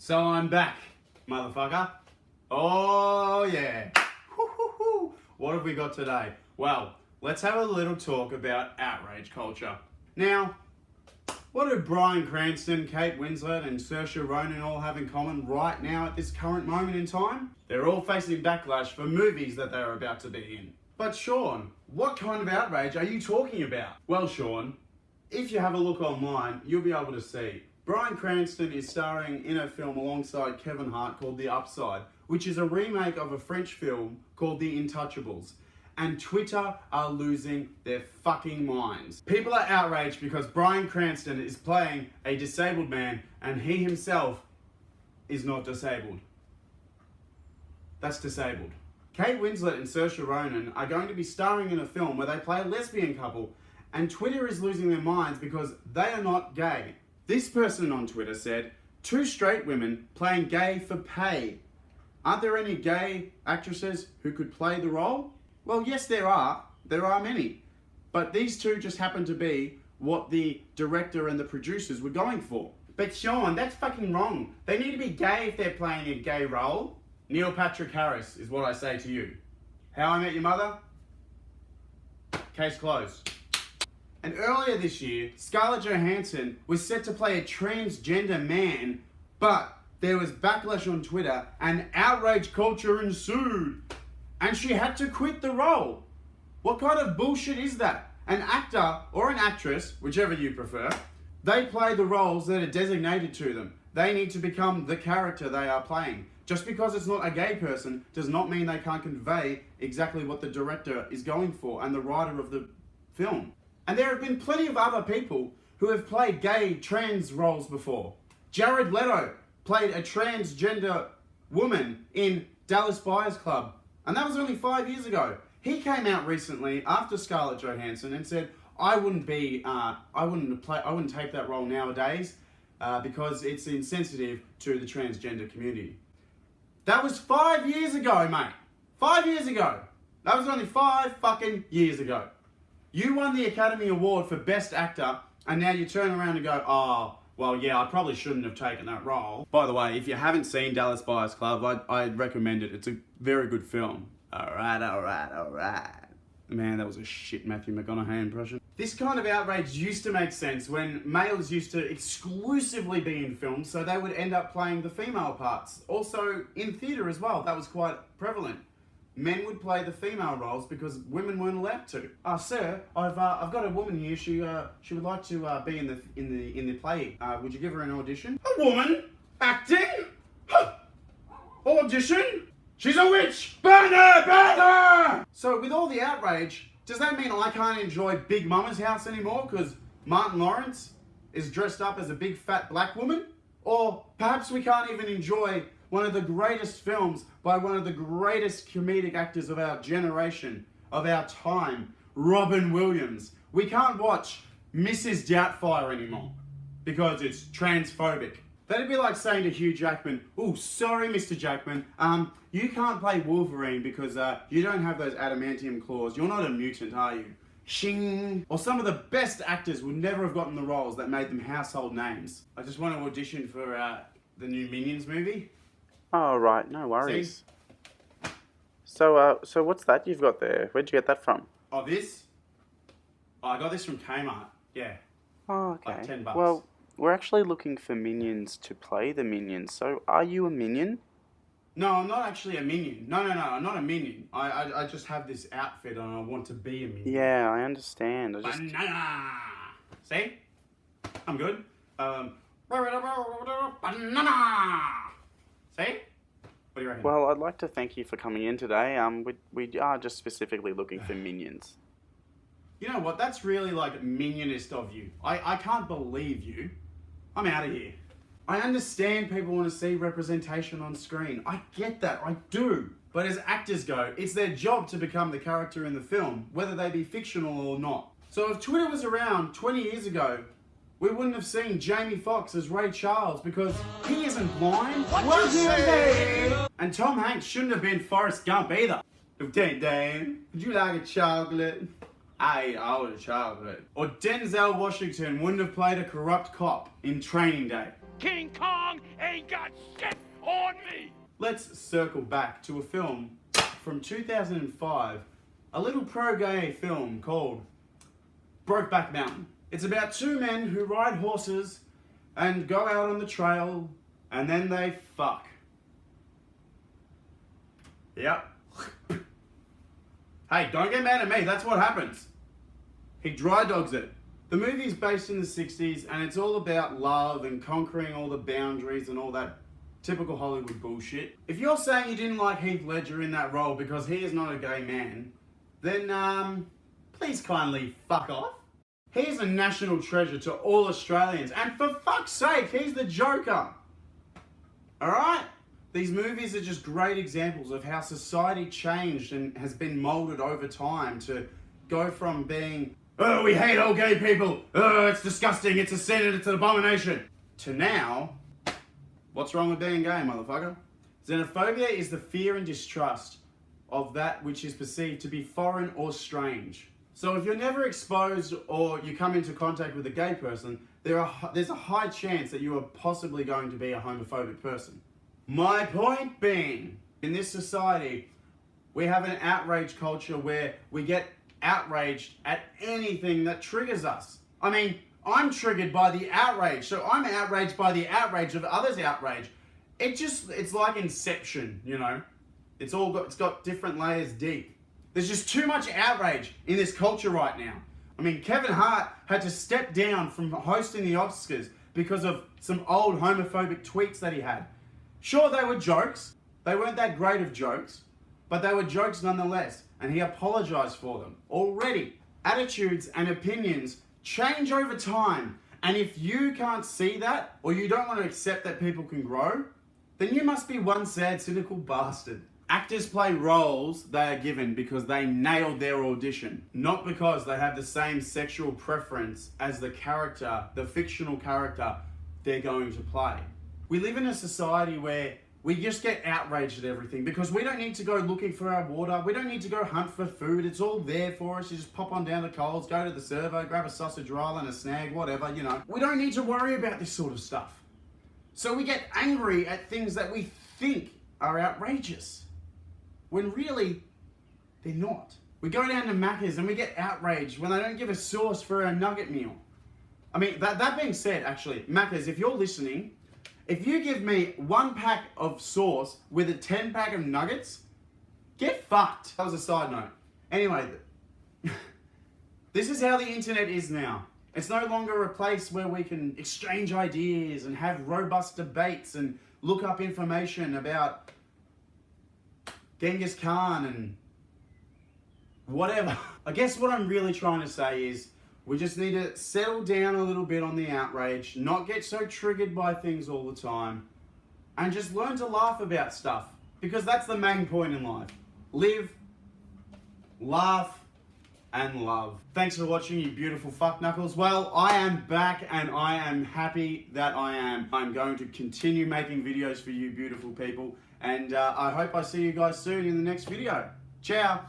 So I'm back, motherfucker. Oh yeah. Woo-hoo-hoo. What have we got today? Well, let's have a little talk about outrage culture. Now, what do Bryan Cranston, Kate Winslet and Saoirse Ronan all have in common right now at this current moment in time? They're all facing backlash for movies that they're about to be in. But Shaun, what kind of outrage are you talking about? Well, Shaun, if you have a look online, you'll be able to see Bryan Cranston is starring in a film alongside Kevin Hart called The Upside, which is a remake of a French film called The Intouchables. And Twitter are losing their fucking minds. People are outraged because Bryan Cranston is playing a disabled man and he himself is not disabled. That's disabled. Kate Winslet and Saoirse Ronan are going to be starring in a film where they play a lesbian couple, and Twitter is losing their minds because they are not gay. This person on Twitter said, "Two straight women playing gay for pay. Aren't there any gay actresses who could play the role?" Well, yes, there are. There are many. But these two just happen to be what the director and the producers were going for. But Shaun, that's fucking wrong. They need to be gay if they're playing a gay role. Neil Patrick Harris is what I say to you. How I Met Your Mother? Case closed. And earlier this year, Scarlett Johansson was set to play a transgender man, but there was backlash on Twitter and outrage culture ensued. And she had to quit the role. What kind of bullshit is that? An actor or an actress, whichever you prefer, they play the roles that are designated to them. They need to become the character they are playing. Just because it's not a gay person does not mean they can't convey exactly what the director is going for and the writer of the film. And there have been plenty of other people who have played gay trans roles before. Jared Leto played a transgender woman in Dallas Buyers Club, and that was only 5 years ago. He came out recently after Scarlett Johansson and said, I wouldn't take that role nowadays because it's insensitive to the transgender community. That was 5 years ago, mate. 5 years ago. That was only 5 fucking years ago. You won the Academy Award for Best Actor, and now you turn around and go, oh, well, yeah, I probably shouldn't have taken that role. By the way, if you haven't seen Dallas Buyers Club, I'd recommend it. It's a very good film. Alright. Man, that was a shit Matthew McConaughey impression. This kind of outrage used to make sense when males used to exclusively be in films, so they would end up playing the female parts. Also, in theatre as well, that was quite prevalent. Men would play the female roles because women weren't allowed to. Sir, I've got a woman here. She would like to be in the play. Would you give her an audition? A woman acting? Huh. Audition? She's a witch! Burn her! Burn her! So with all the outrage, does that mean I can't enjoy Big Mama's House anymore because Martin Lawrence is dressed up as a big fat black woman? Or perhaps we can't even enjoy one of the greatest films by one of the greatest comedic actors of our generation, of our time, Robin Williams. We can't watch Mrs. Doubtfire anymore because it's transphobic. That'd be like saying to Hugh Jackman, "Oh, sorry, Mr. Jackman, you can't play Wolverine because you don't have those adamantium claws. You're not a mutant, are you?" Shing! Or some of the best actors would never have gotten the roles that made them household names. I just want to audition for the new Minions movie. Oh, right, no worries. See? So what's that you've got there? Where'd you get that from? Oh, this? Oh, I got this from Kmart. Yeah. Oh, okay. Like $10. Well, we're actually looking for minions to play the minions. So, are you a minion? No, I'm not actually a minion. No, I'm not a minion. I just have this outfit and I want to be a minion. Yeah, I understand. Banana! See? I'm good. Banana! See? What do you reckon? Well, I'd like to thank you for coming in today. We are just specifically looking for minions. You know what? That's really like minionist of you. I can't believe you. I'm out of here. I understand people want to see representation on screen. I get that. I do. But as actors go, it's their job to become the character in the film, whether they be fictional or not. So if Twitter was around 20 years ago, we wouldn't have seen Jamie Foxx as Ray Charles because he isn't blind. What you say? And Tom Hanks shouldn't have been Forrest Gump either. Okay, Dan, would you like a chocolate? I ate all the chocolate. Or Denzel Washington wouldn't have played a corrupt cop in Training Day. King Kong ain't got shit on me! Let's circle back to a film from 2005, a little pro-gay film called Brokeback Mountain. It's about two men who ride horses and go out on the trail and then they fuck. Yep. Hey, don't get mad at me, that's what happens. He dry dogs it. The movie is based in the 60s and it's all about love and conquering all the boundaries and all that typical Hollywood bullshit. If you're saying you didn't like Heath Ledger in that role because he is not a gay man, then please kindly fuck off. He is a national treasure to all Australians, and for fuck's sake, he's the Joker. Alright? These movies are just great examples of how society changed and has been molded over time to go from being, oh, we hate all gay people, oh, it's disgusting, it's a sin and it's an abomination, to now, what's wrong with being gay, motherfucker? Xenophobia is the fear and distrust of that which is perceived to be foreign or strange. So if you're never exposed or you come into contact with a gay person, there's a high chance that you are possibly going to be a homophobic person. My point being, in this society, we have an outrage culture where we get outraged at anything that triggers us. I mean, I'm triggered by the outrage, so I'm outraged by the outrage of others' outrage. It's like Inception, you know? It's got different layers deep. There's just too much outrage in this culture right now. I mean, Kevin Hart had to step down from hosting the Oscars because of some old homophobic tweets that he had. Sure, they were jokes. They weren't that great of jokes, but they were jokes nonetheless, and he apologized for them. Already, attitudes and opinions change over time, and if you can't see that, or you don't want to accept that people can grow, then you must be one sad, cynical bastard. Actors play roles they are given because they nailed their audition, not because they have the same sexual preference as the character, the fictional character they're going to play. We live in a society where we just get outraged at everything because we don't need to go looking for our water. We don't need to go hunt for food. It's all there for us. You just pop on down to Coles, go to the servo, grab a sausage roll and a snag, whatever, you know. We don't need to worry about this sort of stuff. So we get angry at things that we think are outrageous, when really, they're not. We go down to Macca's and we get outraged when they don't give us sauce for our nugget meal. I mean, that being said, actually, Macca's, if you're listening, if you give me 1 pack of sauce with a 10 pack of nuggets, get fucked. That was a side note. Anyway, this is how the internet is now. It's no longer a place where we can exchange ideas and have robust debates and look up information about Genghis Khan and whatever. I guess what I'm really trying to say is we just need to settle down a little bit on the outrage, not get so triggered by things all the time, and just learn to laugh about stuff, because that's the main point in life. Live, laugh, and love. Thanks for watching, you beautiful fuck knuckles. Well, I am back and I am happy that I am. I'm going to continue making videos for you beautiful people, and I hope I see you guys soon in the next video. Ciao.